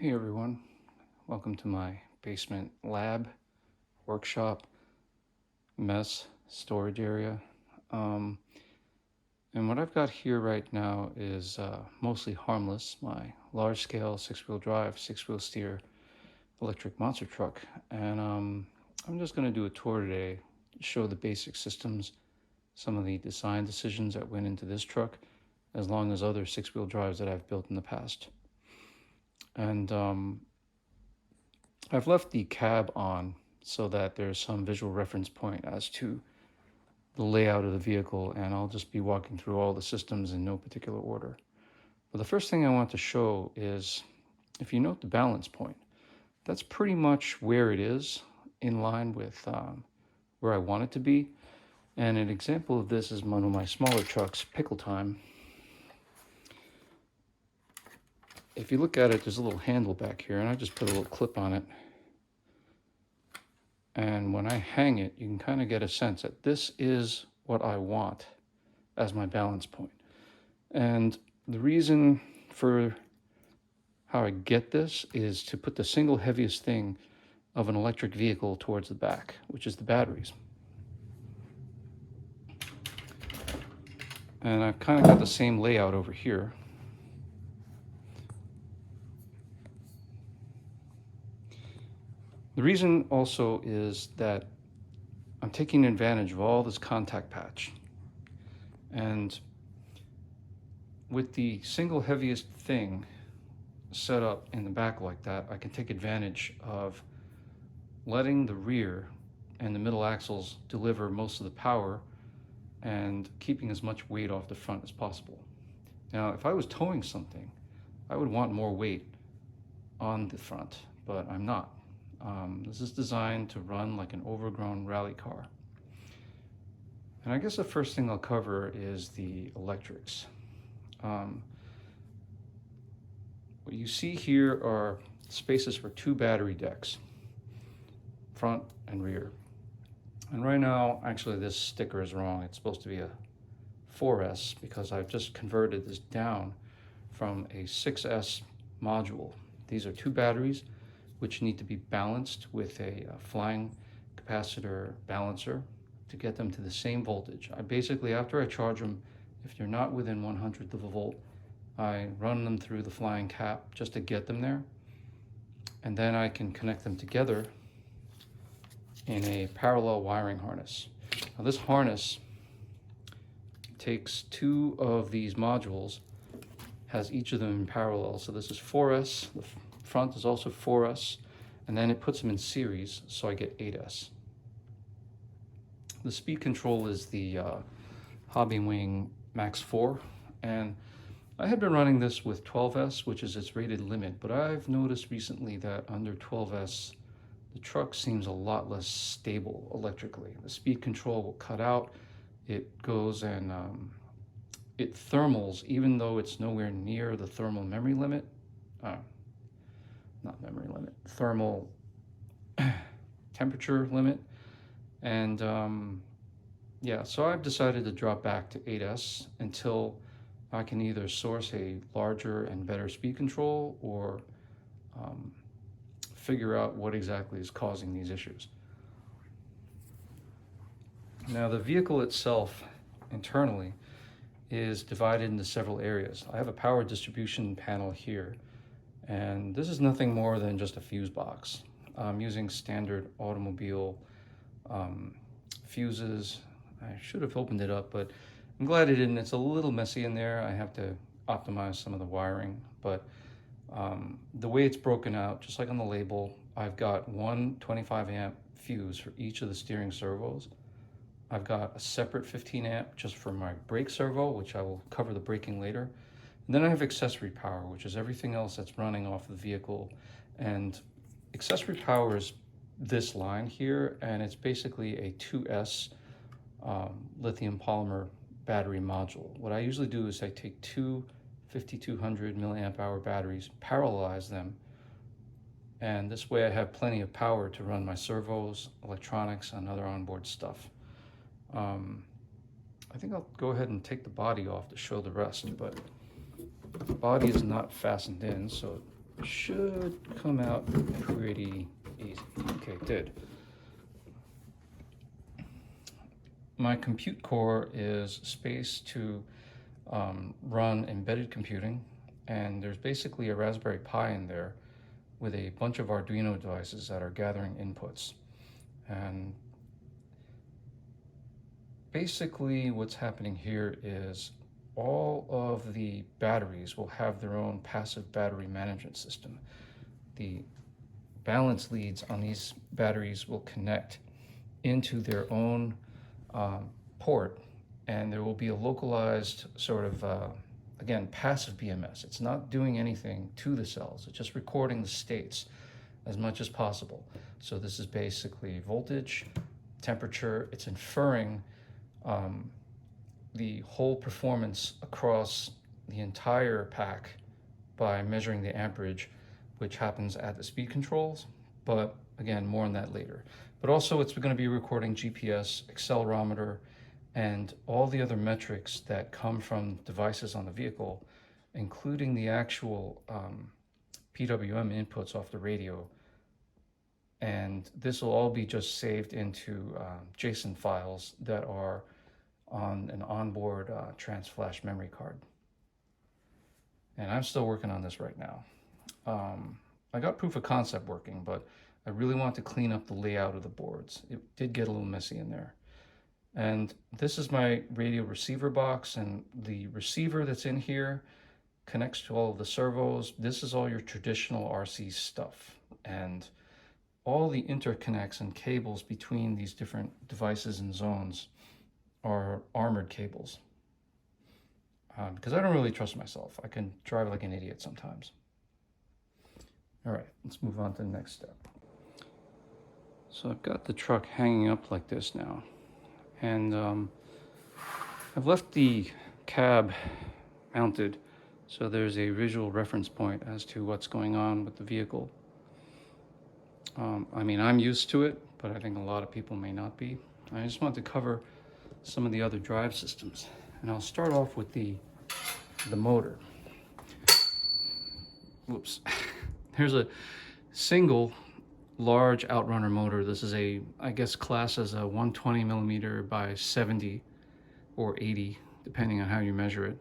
Hey everyone, welcome to my basement lab, workshop, mess, storage area. Um, and what I've got here right now is mostly Harmless, my large scale 6-wheel drive, 6-wheel steer electric monster truck. And I'm just going to do a tour today, show the basic systems, some of the design decisions that went into this truck, as long as other 6-wheel drives that I've built in the past. And I've left the cab on so that there's some visual reference point as to the layout of the vehicle, and I'll just be walking through all the systems in no particular order. But the first thing I want to show is, if you note the balance point, that's pretty much where it is, in line with where I want it to be. And an example of this is one of my smaller trucks, Pickle Time. If you look at it, there's a little handle back here, and I just put a little clip on it. And when I hang it, you can kind of get a sense that this is what I want as my balance point. And the reason for how I get this is to put the single heaviest thing of an electric vehicle towards the back, which is the batteries. And I've kind of got the same layout over here. The reason also is that I'm taking advantage of all this contact patch. And with the single heaviest thing set up in the back like that, I can take advantage of letting the rear and the middle axles deliver most of the power and keeping as much weight off the front as possible. Now, if I was towing something, I would want more weight on the front, but I'm not. This is designed to run like an overgrown rally car. And I guess the first thing I'll cover is the electrics. What you see here are spaces for 2 battery decks, front and rear. And right now, actually this sticker is wrong. It's supposed to be a 4S because I've just converted this down from a 6S module. These are 2 batteries which need to be balanced with a flying capacitor balancer to get them to the same voltage. I basically, after I charge them, if they're not within 1/100th of a volt, I run them through the flying cap just to get them there. And then I can connect them together in a parallel wiring harness. Now this harness takes 2 of these modules, has each of them in parallel. So this is 4S, the front is also 4S, and then it puts them in series, so I get 8S. The speed control is the Hobbywing Max 4, and I had been running this with 12S, which is its rated limit, but I've noticed recently that under 12S, the truck seems a lot less stable electrically. The speed control will cut out, it goes and it thermals, even though it's nowhere near the thermal memory limit. Not memory limit, thermal temperature limit. And yeah, so I've decided to drop back to 8S until I can either source a larger and better speed control or figure out what exactly is causing these issues. Now the vehicle itself internally is divided into several areas. I have a power distribution panel here, and this is nothing more than just a fuse box. I'm using standard automobile fuses. I should have opened it up, but I'm glad I didn't. It's a little messy in there. I have to optimize some of the wiring, but the way it's broken out, just like on the label, I've got one 25 amp fuse for each of the steering servos. I've got a separate 15 amp just for my brake servo, which I will cover the braking later. And then I have accessory power, which is everything else that's running off the vehicle. And accessory power is this line here, and it's basically a 2S lithium polymer battery module. What I usually do is I take 2 5200 milliamp hour batteries, parallelize them, and this way I have plenty of power to run my servos, electronics, and other onboard stuff. I think I'll go ahead and take the body off to show the rest, but the body is not fastened in, so should come out pretty easy. Okay, it did. My compute core is space to run embedded computing, and there's basically a Raspberry Pi in there with a bunch of Arduino devices that are gathering inputs. And basically what's happening here is all of the batteries will have their own passive battery management system. The balance leads on these batteries will connect into their own port, and there will be a localized sort of, again, passive BMS. It's not doing anything to the cells, it's just recording the states as much as possible. So this is basically voltage, temperature, it's inferring the whole performance across the entire pack by measuring the amperage, which happens at the speed controls, but again, more on that later. But also it's going to be recording GPS, accelerometer, and all the other metrics that come from devices on the vehicle, including the actual PWM inputs off the radio. And this will all be just saved into JSON files that are on an onboard trans flash memory card. And I'm still working on this right now. I got proof of concept working, but I really want to clean up the layout of the boards. It did get a little messy in there. And this is my radio receiver box, and the receiver that's in here connects to all of the servos. This is all your traditional RC stuff. And all the interconnects and cables between these different devices and zones are armored cables. Because I don't really trust myself. I can drive like an idiot sometimes. All right, let's move on to the next step. So I've got the truck hanging up like this now. And I've left the cab mounted so there's a visual reference point as to what's going on with the vehicle. I mean, I'm used to it, but I think a lot of people may not be. I just want to cover some of the other drive systems. And I'll start off with the motor. Whoops. Here's a single large outrunner motor. This is I guess class as a 120 millimeter by 70 or 80, depending on how you measure it.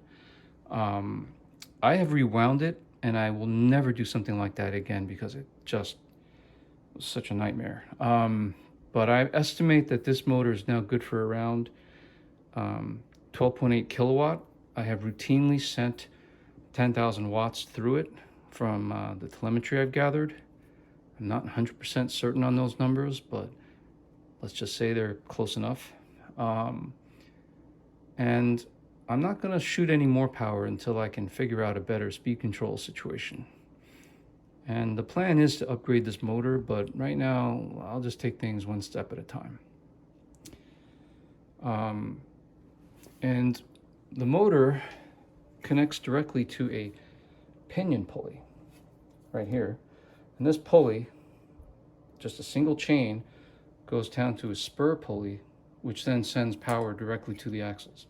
I have rewound it, and I will never do something like that again because it just was such a nightmare. But I estimate that this motor is now good for around 12.8 kilowatt. I have routinely sent 10,000 watts through it from the telemetry I've gathered. I'm not 100% certain on those numbers, but let's just say they're close enough. And I'm not going to shoot any more power until I can figure out a better speed control situation. And the plan is to upgrade this motor, but right now I'll just take things one step at a time. And the motor connects directly to a pinion pulley right here. And this pulley, just a single chain, goes down to a spur pulley, which then sends power directly to the axles.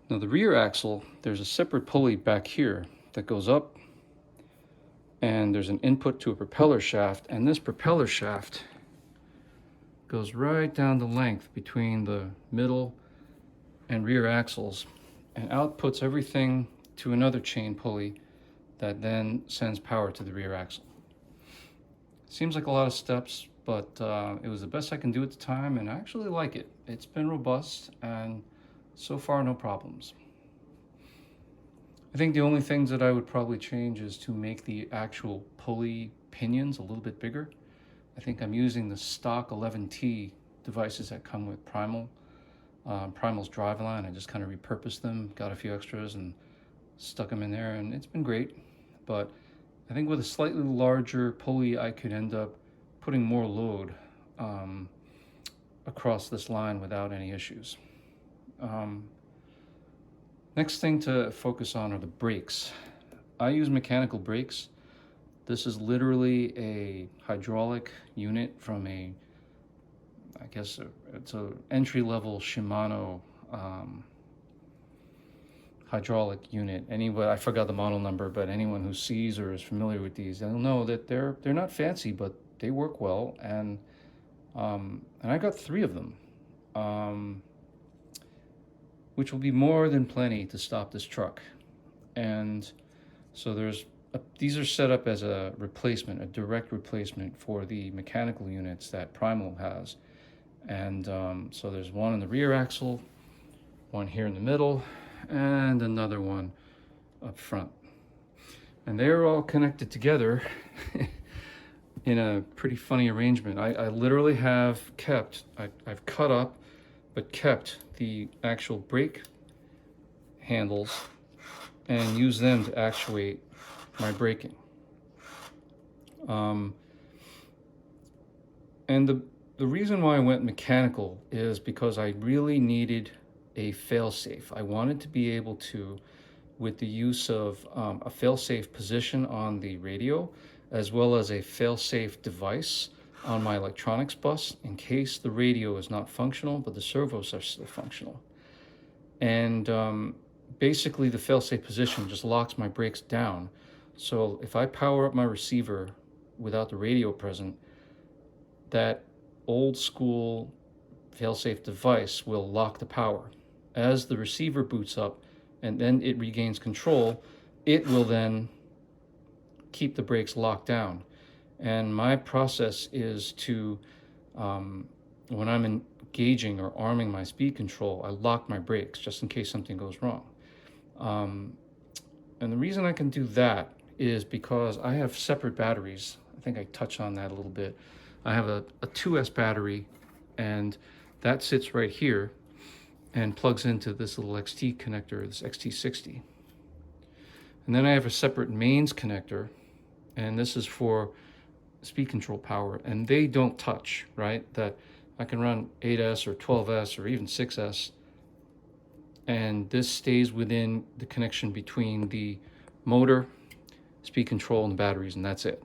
Now the rear axle, there's a separate pulley back here that goes up, and there's an input to a propeller shaft, and this propeller shaft goes right down the length between the middle and rear axles and outputs everything to another chain pulley that then sends power to the rear axle. Seems like a lot of steps, but it was the best I can do at the time, and I actually like it. It's been robust, and so far no problems. I think the only things that I would probably change is to make the actual pulley pinions a little bit bigger. I think I'm using the stock 11T devices that come with Primal's driveline. I just kind of repurposed them, got a few extras and stuck them in there, and it's been great. But I think with a slightly larger pulley, I could end up putting more load across this line without any issues. Next thing to focus on are the brakes. I use mechanical brakes. This is literally a hydraulic unit from I guess it's an entry-level Shimano hydraulic unit. Anybody, I forgot the model number, but anyone who sees or is familiar with these, they'll know that they're not fancy, but they work well. And I got 3 of them, which will be more than plenty to stop this truck. And so these are set up as a replacement, a direct replacement for the mechanical units that Primal has. And so there's one in the rear axle, one here in the middle, and another one up front. And they're all connected together in a pretty funny arrangement. I literally have kept, I've cut up, but kept the actual brake handles and used them to actuate my braking. And the reason why I went mechanical is because I really needed a fail-safe. I wanted to be able to, with the use of a fail-safe position on the radio, as well as a fail-safe device on my electronics bus, in case the radio is not functional, but the servos are still functional. And basically the fail-safe position just locks my brakes down. So if I power up my receiver without the radio present, that old school fail-safe device will lock the power. As the receiver boots up and then it regains control, it will then keep the brakes locked down. And my process is to, when I'm engaging or arming my speed control, I lock my brakes just in case something goes wrong. And the reason I can do that is because I have separate batteries. I think I touched on that a little bit. I have a 2S battery, and that sits right here and plugs into this little XT connector, this XT60. And then I have a separate mains connector, and this is for speed control power, and they don't touch, right? That I can run 8S or 12S or even 6S, and this stays within the connection between the motor, speed control, and the batteries, and that's it.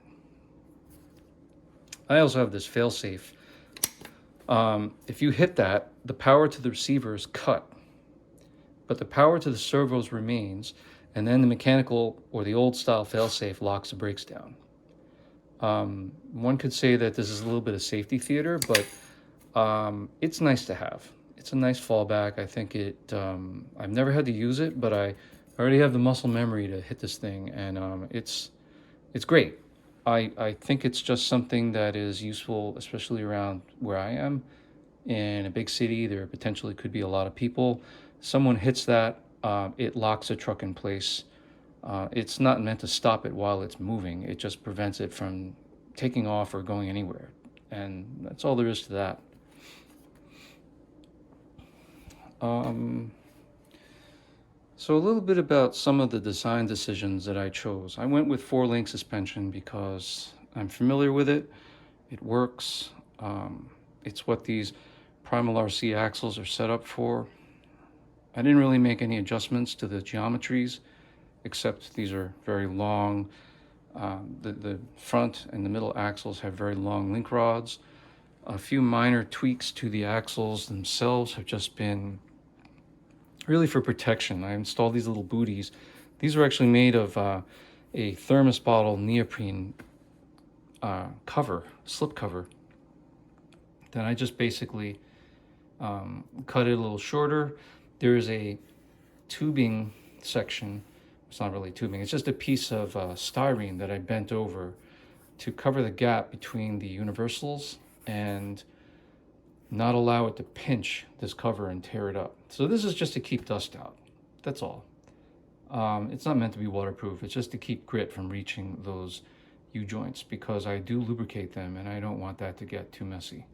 I also have this fail-safe. If you hit that, the power to the receiver is cut, but the power to the servos remains, and then the mechanical or the old style fail-safe locks the brakes down. One could say that this is a little bit of safety theater, but it's nice to have. It's a nice fallback. I think I've never had to use it, but I already have the muscle memory to hit this thing, and it's great. I think it's just something that is useful, especially around where I am. In a big city, there potentially could be a lot of people. Someone hits that, it locks the truck in place. It's not meant to stop it while it's moving. It just prevents it from taking off or going anywhere. And that's all there is to that. So a little bit about some of the design decisions that I chose. I went with 4-link suspension because I'm familiar with it. It works. It's what these PrimalRC axles are set up for. I didn't really make any adjustments to the geometries, except these are very long. The front and the middle axles have very long link rods. A few minor tweaks to the axles themselves have just been really for protection. I installed these little booties. These are actually made of a thermos bottle neoprene cover, slip cover. Then I just basically cut it a little shorter. There's a tubing section. It's not really tubing. It's just a piece of styrene that I bent over to cover the gap between the universals and not allow it to pinch this cover and tear it up. So this is just to keep dust out. That's all. It's not meant to be waterproof. It's just to keep grit from reaching those U-joints, because I do lubricate them and I don't want that to get too messy.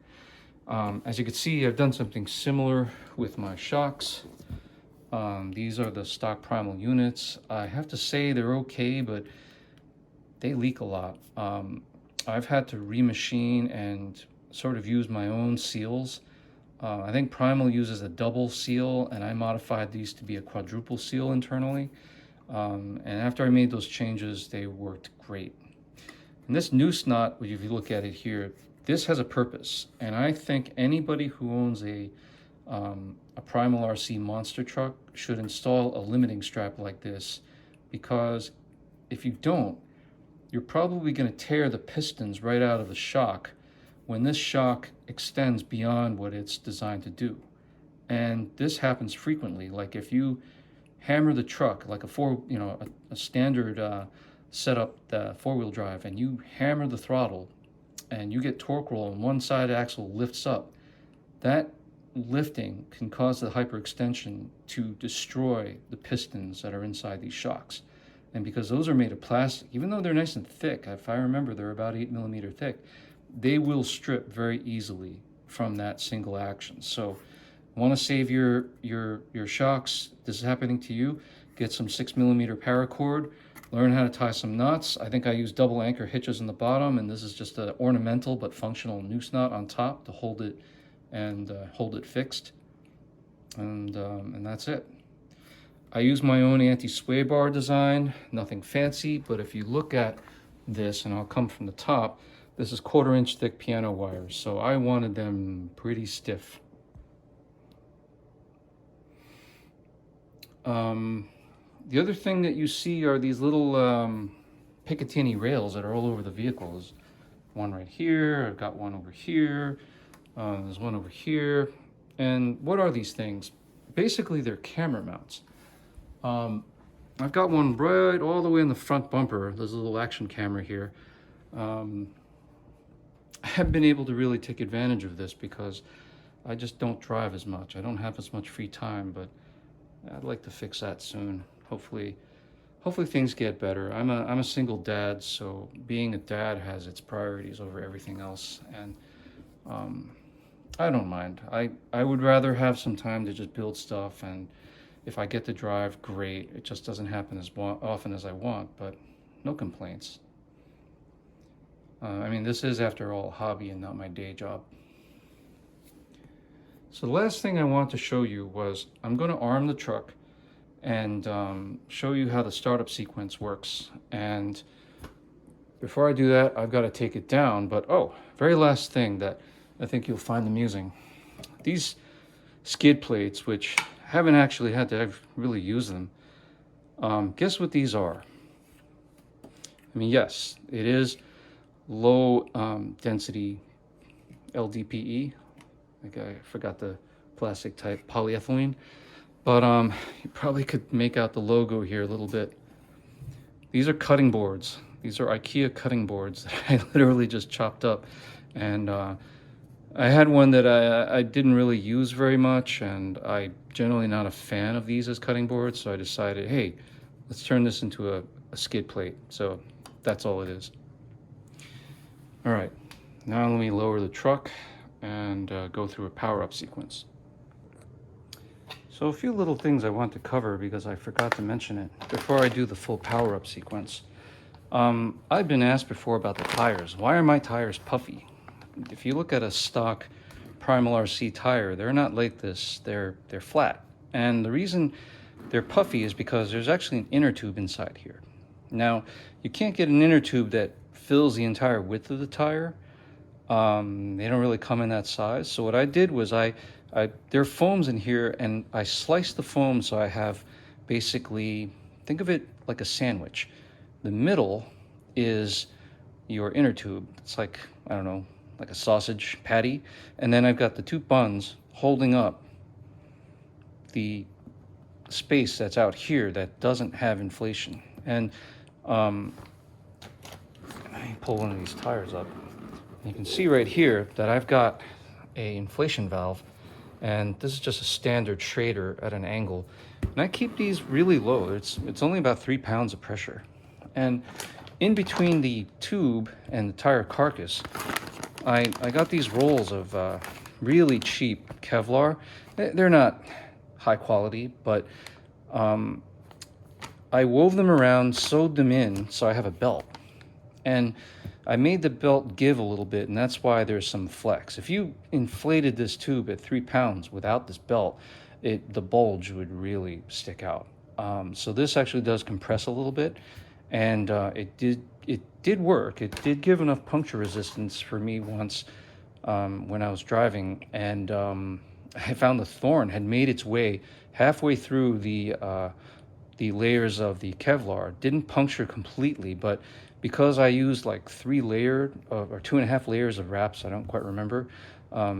As you can see, I've done something similar with my shocks. These are the stock Primal units. I have to say they're okay, but they leak a lot. I've had to remachine and sort of use my own seals. I think Primal uses a double seal, and I modified these to be a quadruple seal internally. And after I made those changes, they worked great. And this noose knot, if you look at it here, this has a purpose. And I think anybody who owns a a PrimalRC monster truck should install a limiting strap like this, because if you don't, you're probably going to tear the pistons right out of the shock when this shock extends beyond what it's designed to do. And this happens frequently. Like if you hammer the truck like a standard setup, the four-wheel drive, and you hammer the throttle and you get torque roll and one side axle lifts up, that lifting can cause the hyperextension to destroy the pistons that are inside these shocks. And because those are made of plastic, even though they're nice and thick, if I remember, they're about 8mm thick, they will strip very easily from that single action. So want to save your shocks, this is happening to you, get some 6mm paracord, learn how to tie some knots. I think I use double anchor hitches in the bottom, and this is just an ornamental but functional noose knot on top to hold it and hold it fixed. And that's it. I use my own anti-sway bar design, nothing fancy, but if you look at this, and I'll come from the top, this is 1/4-inch thick piano wires, so I wanted them pretty stiff. The other thing that you see are these little Picatinny rails that are all over the vehicle. There's one right here, I've got one over here, there's one over here. And what are these things? Basically, they're camera mounts. I've got one right all the way in the front bumper. There's a little action camera here. I haven't been able to really take advantage of this because I just don't drive as much. I don't have as much free time, but I'd like to fix that soon. Hopefully things get better. I'm a single dad, so being a dad has its priorities over everything else, and I don't mind. I would rather have some time to just build stuff, and if I get to drive, great. It just doesn't happen as often as I want, but no complaints. I mean, this is, after all, a hobby and not my day job. So the last thing I want to show you was I'm going to arm the truck and show you how the startup sequence works. And before I do that, I've got to take it down. But very last thing that I think you'll find amusing. These skid plates, which haven't actually had to ever really use them, guess what these are? I mean, yes, it is low density LDPE. I forgot the plastic type, polyethylene, but you probably could make out the logo here a little bit. These are cutting boards. These are IKEA cutting boards that I literally just chopped up, and I had one that I didn't really use very much, and I'm generally not a fan of these as cutting boards, so I decided, hey, let's turn this into a skid plate. So that's all it is. All right, now let me lower the truck and go through a power-up sequence. So a few little things I want to cover because I forgot to mention it before I do the full power-up sequence. I've been asked before about the tires. Why are my tires puffy? If you look at a stock PrimalRC tire, they're not like this. They're flat. And the reason they're puffy is because there's actually an inner tube inside here. Now, you can't get an inner tube that fills the entire width of the tire. They don't really come in that size. So what I did was there are foams in here, and I sliced the foam so I have basically, think of it like a sandwich. The middle is your inner tube. It's like, I don't know, like a sausage patty. And then I've got the two buns holding up the space that's out here that doesn't have inflation. And let me pull one of these tires up. You can see right here that I've got a inflation valve, and this is just a standard Schrader at an angle. And I keep these really low. It's only about 3 pounds of pressure. And in between the tube and the tire carcass, I got these rolls of really cheap Kevlar. They're not high quality, but I wove them around, sewed them in, so I have a belt. And I made the belt give a little bit, and that's why there's some flex. If you inflated this tube at 3 pounds without this belt, the bulge would really stick out. So this actually does compress a little bit, and it did work. It did give enough puncture resistance for me once when I was driving, and I found the thorn had made its way halfway through the layers of the Kevlar. Didn't puncture completely, but because I used like 3 layer or 2.5 layers of wraps, I don't quite remember,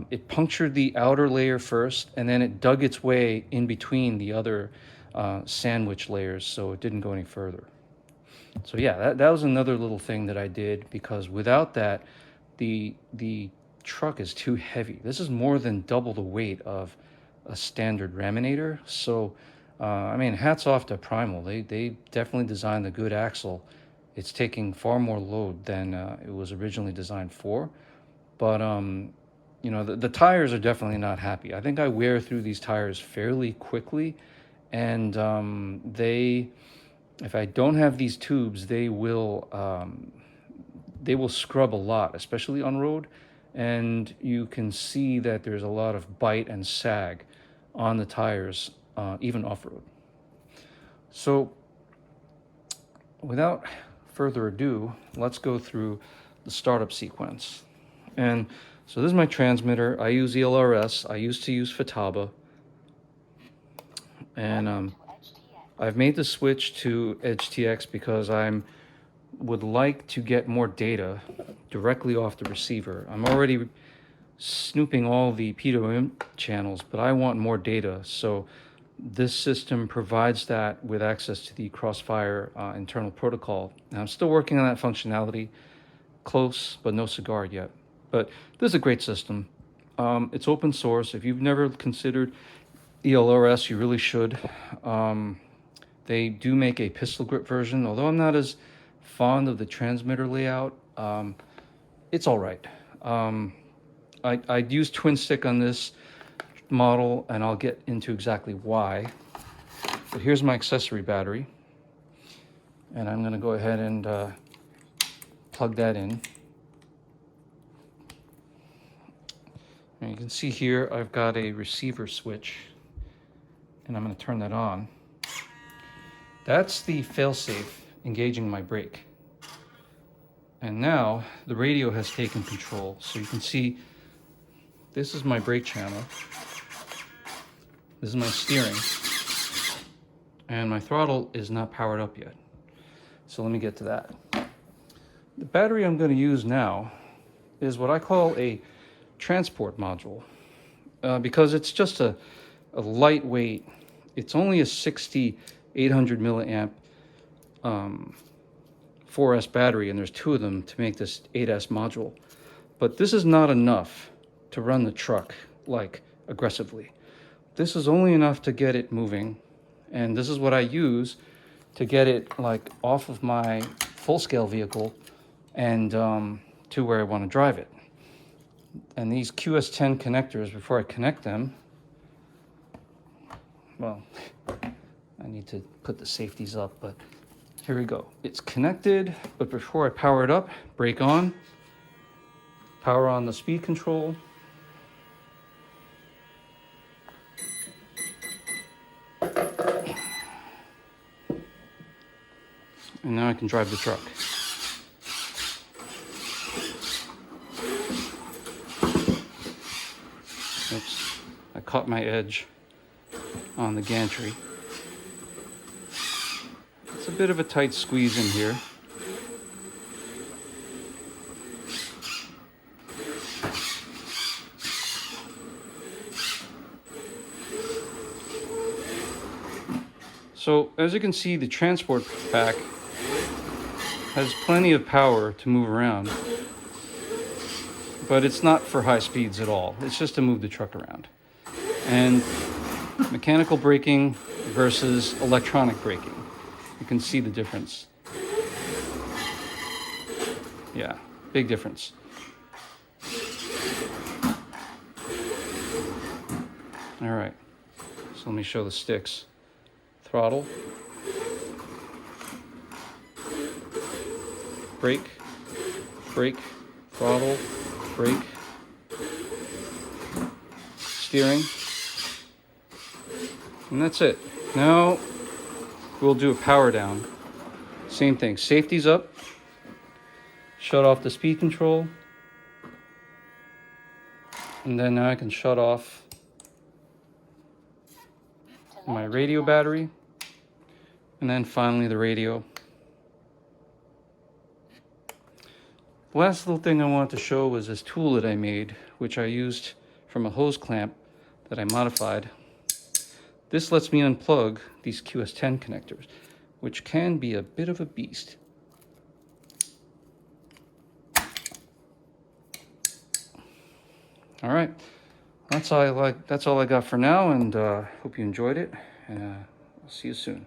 it punctured the outer layer first, and then it dug its way in between the other sandwich layers, so it didn't go any further. So yeah, that was another little thing that I did, because without that, the truck is too heavy. This is more than double the weight of a standard Raminator. So I mean, hats off to Primal. They definitely designed a good axle. It's taking far more load than it was originally designed for. But you know, the tires are definitely not happy. I think I wear through these tires fairly quickly, and if I don't have these tubes, they will scrub a lot, especially on road, and you can see that there's a lot of bite and sag on the tires, even off-road. So without further ado, let's go through the startup sequence. And so this is my transmitter. I use ELRS. I used to use Futaba, and I've made the switch to EdgeTX because I would like to get more data directly off the receiver. I'm already snooping all the PWM channels, but I want more data. So this system provides that with access to the Crossfire internal protocol. And I'm still working on that functionality. Close, but no cigar yet. But this is a great system. It's open source. If you've never considered ELRS, you really should. They do make a pistol grip version, although I'm not as fond of the transmitter layout. It's all right. I'd use twin stick on this model, and I'll get into exactly why. But here's my accessory battery, and I'm going to go ahead and plug that in. And you can see here I've got a receiver switch, and I'm going to turn that on. That's the failsafe engaging my brake. And now the radio has taken control. So you can see this is my brake channel. This is my steering. And my throttle is not powered up yet. So let me get to that. The battery I'm going to use now is what I call a transport module, because it's just a lightweight. It's only a 800 milliamp 4S battery, and there's 2 of them to make this 8S module. But this is not enough to run the truck like aggressively. This is only enough to get it moving, and this is what I use to get it like off of my full-scale vehicle and to where I want to drive it. And these QS10 connectors, before I connect them, well, I need to put the safeties up, but here we go. It's connected, but before I power it up, brake on, power on the speed control. And now I can drive the truck. Oops, I caught my edge on the gantry. It's a bit of a tight squeeze in here. So as you can see, the transport pack has plenty of power to move around, but it's not for high speeds at all. It's just to move the truck around. And mechanical braking versus electronic braking, you can see the difference. Yeah, big difference. All right, so let me show the sticks. Throttle, brake, brake, throttle, brake, steering, and that's it. Now we'll do a power down. Same thing, safety's up, shut off the speed control, and then now I can shut off my radio battery, and then finally the radio. The last little thing I wanted to show was this tool that I made, which I used from a hose clamp that I modified. This lets me unplug these QS10 connectors, which can be a bit of a beast. All right, that's all I got for now, and hope you enjoyed it, and I'll see you soon.